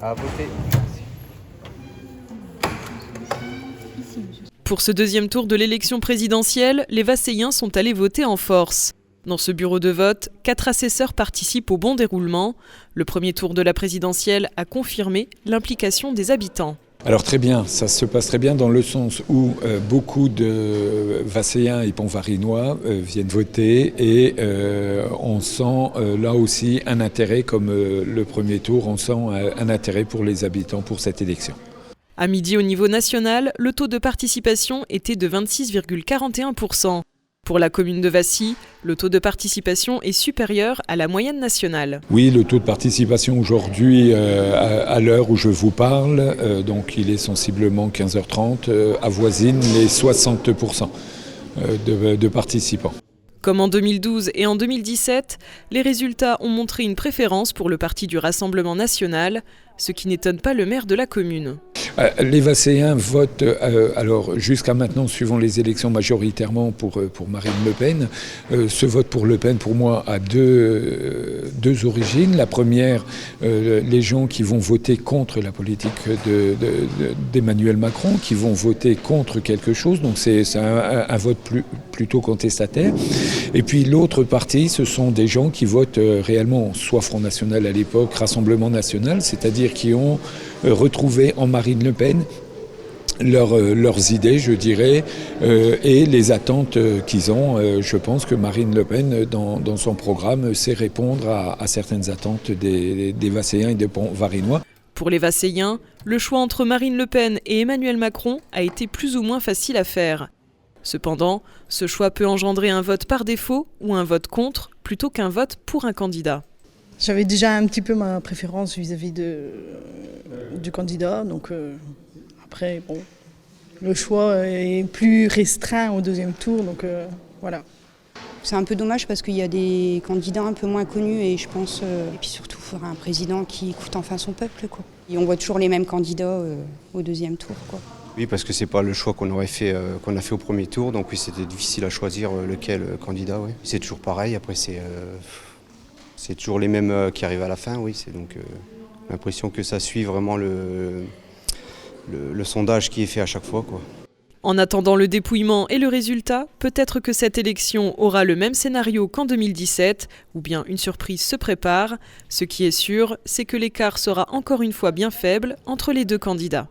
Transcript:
À voter. Pour ce deuxième tour de l'élection présidentielle, les Vasséiens sont allés voter en force. Dans ce bureau de vote, 4 assesseurs participent au bon déroulement. Le premier tour de la présidentielle a confirmé l'implication des habitants. Alors très bien, ça se passe très bien dans le sens où beaucoup de Vasséiens et Pont-Varinois viennent voter et on sent là aussi un intérêt, comme le premier tour, on sent un intérêt pour les habitants pour cette élection. À midi au niveau national, le taux de participation était de 26,41%. Pour la commune de Vassy, le taux de participation est supérieur à la moyenne nationale. Oui, le taux de participation aujourd'hui, à l'heure où je vous parle, donc il est sensiblement 15h30, avoisine les 60% de participants. Comme en 2012 et en 2017, les résultats ont montré une préférence pour le parti du Rassemblement national, ce qui n'étonne pas le maire de la commune. Les Vasséiens votent, alors jusqu'à maintenant, suivant les élections, majoritairement pour Marine Le Pen. Ce vote pour Le Pen, pour moi, a deux origines. La première, les gens qui vont voter contre la politique d'Emmanuel Macron, qui vont voter contre quelque chose, donc c'est un vote plutôt contestataire. Et puis l'autre partie, ce sont des gens qui votent réellement, soit Front National à l'époque, Rassemblement National, c'est-à-dire qui ont retrouvé en Marine Le Pen leurs idées, je dirais, et les attentes qu'ils ont. Je pense que Marine Le Pen, dans son programme, sait répondre à certaines attentes des Vasséiens et des Pont-Varinois. Pour les Vasséiens, le choix entre Marine Le Pen et Emmanuel Macron a été plus ou moins facile à faire. Cependant, ce choix peut engendrer un vote par défaut ou un vote contre, plutôt qu'un vote pour un candidat. J'avais déjà un petit peu ma préférence vis-à-vis du candidat, donc après, bon, le choix est plus restreint au deuxième tour, donc voilà. C'est un peu dommage parce qu'il y a des candidats un peu moins connus et je pense, et puis surtout, il faudra un président qui écoute enfin son peuple, quoi. Et on voit toujours les mêmes candidats au deuxième tour, quoi. Oui, parce que c'est pas le choix qu'on a fait au premier tour, donc oui, c'était difficile à choisir lequel candidat. Oui. C'est toujours pareil. Après, c'est toujours les mêmes qui arrivent à la fin. Oui, c'est donc l'impression que ça suit vraiment le sondage qui est fait à chaque fois, quoi. En attendant le dépouillement et le résultat, peut-être que cette élection aura le même scénario qu'en 2017, ou bien une surprise se prépare. Ce qui est sûr, c'est que l'écart sera encore une fois bien faible entre les deux candidats.